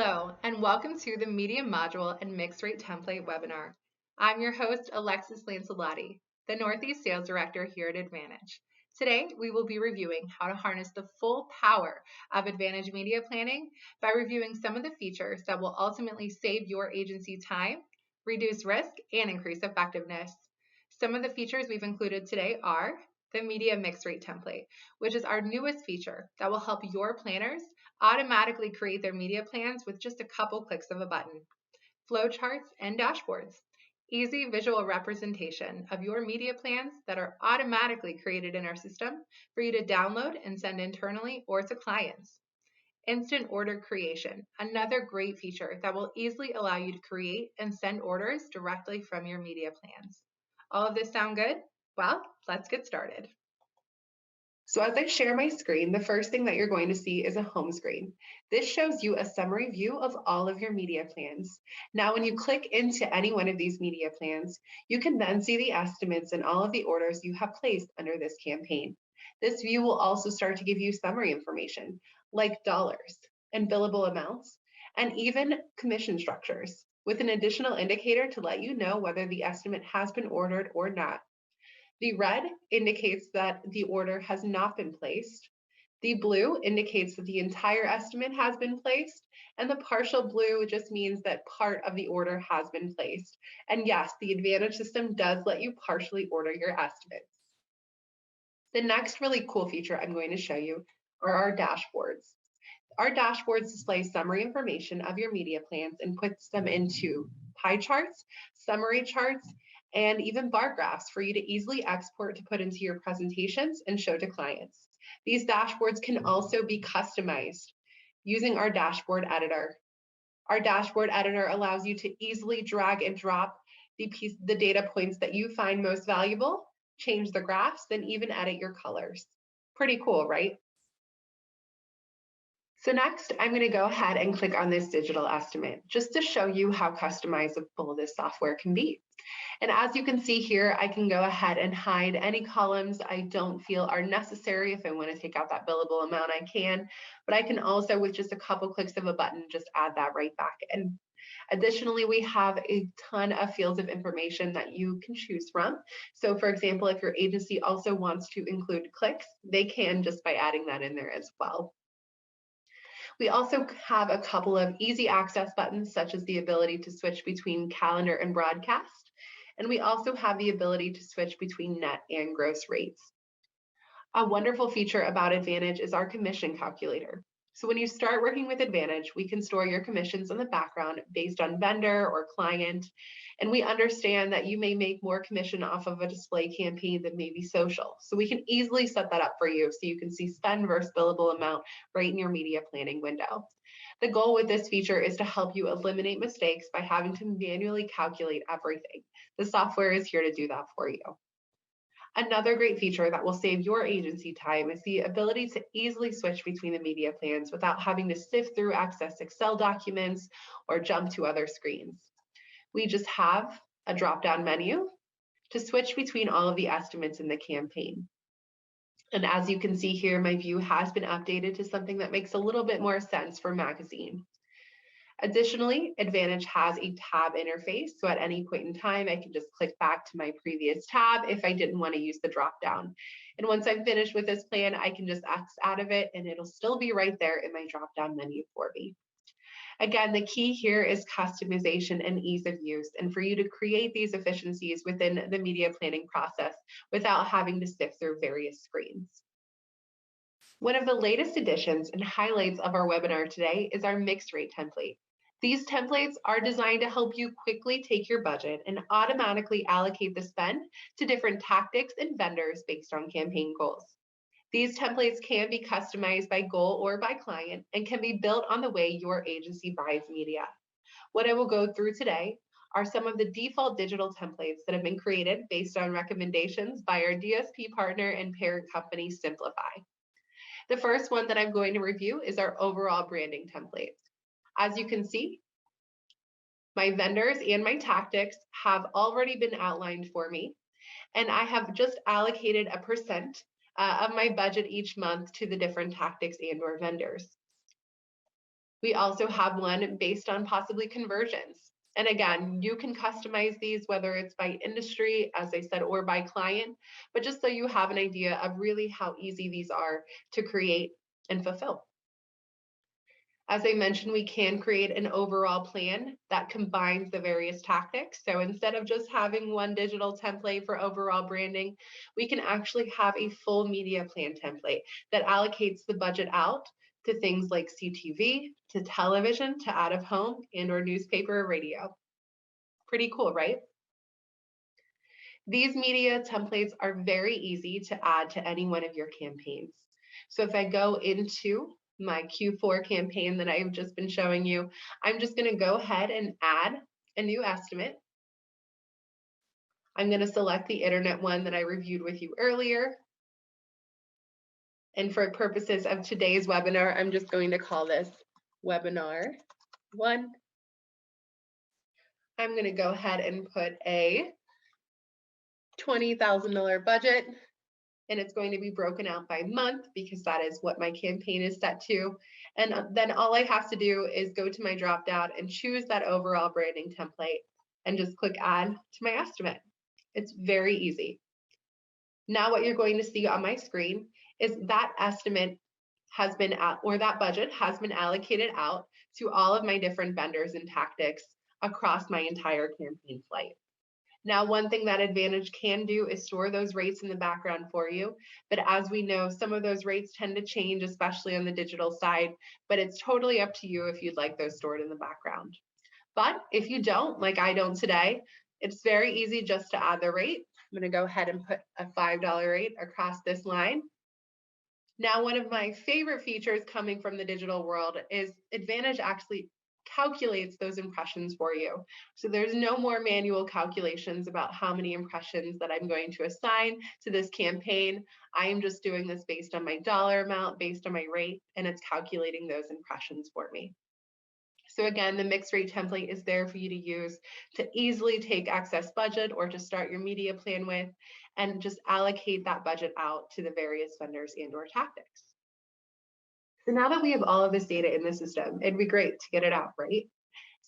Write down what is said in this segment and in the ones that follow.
Hello, and welcome to the Media Module and Mixed Rate Template webinar. I'm your host, Alexis Lancelotti, the Northeast Sales Director here at Advantage. Today, we will be reviewing how to harness the full power of Advantage Media Planning by reviewing some of the features that will ultimately save your agency time, reduce risk, and increase effectiveness. Some of the features we've included today are the Media Mixed Rate Template, which is our newest feature that will help your planners automatically create their media plans with just a couple clicks of a button. Flowcharts and dashboards. Easy visual representation of your media plans that are automatically created in our system for you to download and send internally or to clients. Instant order creation, another great feature that will easily allow you to create and send orders directly from your media plans. All of this sound good? Well, let's get started. So as I share my screen, the first thing that you're going to see is a home screen. This shows you a summary view of all of your media plans. Now, when you click into any one of these media plans, you can then see the estimates and all of the orders you have placed under this campaign. This view will also start to give you summary information like dollars and billable amounts, and even commission structures with an additional indicator to let you know whether the estimate has been ordered or not. The red indicates that the order has not been placed. The blue indicates that the entire estimate has been placed, and the partial blue just means that part of the order has been placed. And yes, the Advantage system does let you partially order your estimates. The next really cool feature I'm going to show you are our dashboards. Our dashboards display summary information of your media plans and puts them into pie charts, summary charts, and even bar graphs for you to easily export to put into your presentations and show to clients. These dashboards can also be customized using our dashboard editor. Our dashboard editor allows you to easily drag and drop the data points that you find most valuable, change the graphs, then even edit your colors. Pretty cool, right? So next, I'm going to go ahead and click on this digital estimate just to show you how customizable this software can be. And as you can see here, I can go ahead and hide any columns I don't feel are necessary. If I want to take out that billable amount, I can, but I can also, with just a couple clicks of a button, just add that right back in. Additionally, we have a ton of fields of information that you can choose from. So for example, if your agency also wants to include clicks, they can just by adding that in there as well. We also have a couple of easy access buttons, such as the ability to switch between calendar and broadcast. And we also have the ability to switch between net and gross rates. A wonderful feature about Advantage is our commission calculator. So when you start working with Advantage, we can store your commissions in the background based on vendor or client. And we understand that you may make more commission off of a display campaign than maybe social. So we can easily set that up for you so you can see spend versus billable amount right in your media planning window. The goal with this feature is to help you eliminate mistakes by having to manually calculate everything. The software is here to do that for you. Another great feature that will save your agency time is the ability to easily switch between the media plans without having to sift through access Excel documents or jump to other screens. We just have a drop-down menu to switch between all of the estimates in the campaign. And as you can see here, my view has been updated to something that makes a little bit more sense for magazine. Additionally, Advantage has a tab interface, so at any point in time, I can just click back to my previous tab if I didn't want to use the drop-down. And once I'm finished with this plan, I can just X out of it, and it'll still be right there in my drop-down menu for me. Again, the key here is customization and ease of use, and for you to create these efficiencies within the media planning process without having to sift through various screens. One of the latest additions and highlights of our webinar today is our mixed rate template. These templates are designed to help you quickly take your budget and automatically allocate the spend to different tactics and vendors based on campaign goals. These templates can be customized by goal or by client and can be built on the way your agency buys media. What I will go through today are some of the default digital templates that have been created based on recommendations by our DSP partner and parent company, Simplify. The first one that I'm going to review is our overall branding templates. As you can see, my vendors and my tactics have already been outlined for me, and I have just allocated a percent of my budget each month to the different tactics and or vendors. We also have one based on possibly conversions. And again, you can customize these, whether it's by industry, as I said, or by client, but just so you have an idea of really how easy these are to create and fulfill. As I mentioned, we can create an overall plan that combines the various tactics. So instead of just having one digital template for overall branding, we can actually have a full media plan template that allocates the budget out to things like CTV, to television, to out of home, and or newspaper or radio. Pretty cool, right? These media templates are very easy to add to any one of your campaigns. So if I go into my Q4 campaign that I've just been showing you, I'm just going to go ahead and add a new estimate. I'm going to select the internet one that I reviewed with you earlier. And for purposes of today's webinar, I'm just going to call this webinar 1. I'm going to go ahead and put a $20,000 budget, and it's going to be broken out by month because that is what my campaign is set to. And then all I have to do is go to my drop down and choose that overall branding template and just click add to my estimate. It's very easy. Now what you're going to see on my screen is that estimate has been or that budget has been allocated out to all of my different vendors and tactics across my entire campaign flight. Now, one thing that Advantage can do is store those rates in the background for you. But as we know, some of those rates tend to change, especially on the digital side, but it's totally up to you if you'd like those stored in the background. But if you don't, like I don't today, it's very easy just to add the rate. I'm going to go ahead and put a $5 rate across this line. Now, one of my favorite features coming from the digital world is Advantage actually calculates those impressions for you. So there's no more manual calculations about how many impressions that I'm going to assign to this campaign. I am just doing this based on my dollar amount, based on my rate, and it's calculating those impressions for me. So again, the mixed rate template is there for you to use to easily take excess budget or to start your media plan with and just allocate that budget out to the various vendors and or tactics. So now that we have all of this data in the system, it'd be great to get it out, right?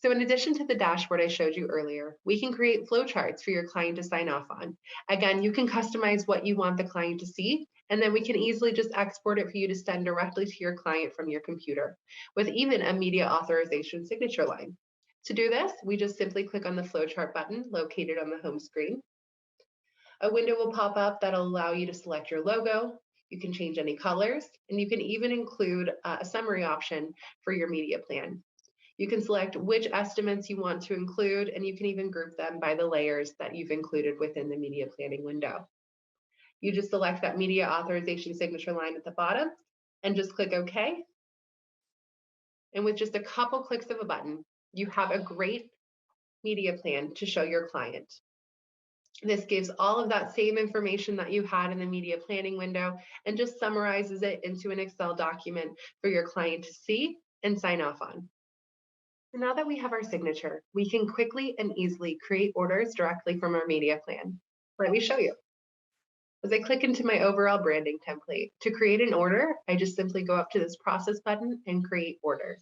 So in addition to the dashboard I showed you earlier, we can create flowcharts for your client to sign off on. Again, you can customize what you want the client to see, and then we can easily just export it for you to send directly to your client from your computer, with even a media authorization signature line. To do this, we just simply click on the flowchart button located on the home screen. A window will pop up that'll allow you to select your logo. You can change any colors, and you can even include a summary option for your media plan. You can select which estimates you want to include, and you can even group them by the layers that you've included within the media planning window. You just select that media authorization signature line at the bottom and just click OK. And with just a couple clicks of a button, you have a great media plan to show your client. This gives all of that same information that you had in the media planning window and just summarizes it into an Excel document for your client to see and sign off on. So now that we have our signature, we can quickly and easily create orders directly from our media plan. Let me show you. As I click into my overall branding template, to create an order, I just simply go up to this process button and create order.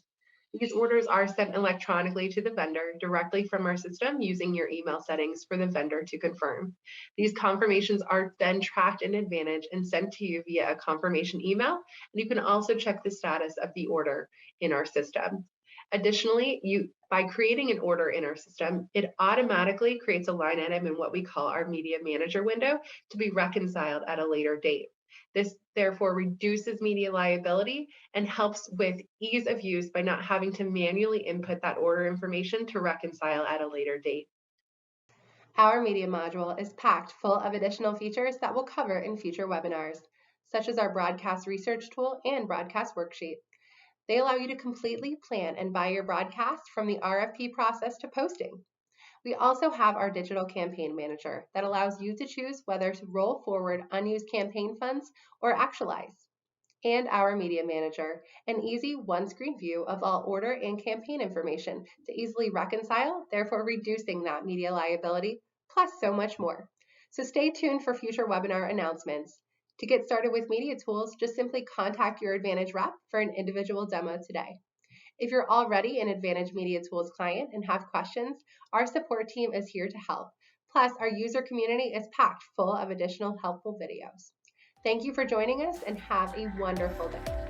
These orders are sent electronically to the vendor directly from our system using your email settings for the vendor to confirm. These confirmations are then tracked in Advantage and sent to you via a confirmation email, and you can also check the status of the order in our system. Additionally, by creating an order in our system, it automatically creates a line item in what we call our media manager window to be reconciled at a later date. This therefore reduces media liability and helps with ease of use by not having to manually input that order information to reconcile at a later date. Our media module is packed full of additional features that we'll cover in future webinars, such as our broadcast research tool and broadcast worksheet. They allow you to completely plan and buy your broadcast from the RFP process to posting. We also have our digital campaign manager that allows you to choose whether to roll forward unused campaign funds or actualize. And our media manager, an easy one-screen view of all order and campaign information to easily reconcile, therefore reducing that media liability, plus so much more. So stay tuned for future webinar announcements. To get started with media tools, just simply contact your Advantage rep for an individual demo today. If you're already an Advantage Media Tools client and have questions, our support team is here to help. Plus, our user community is packed full of additional helpful videos. Thank you for joining us and have a wonderful day.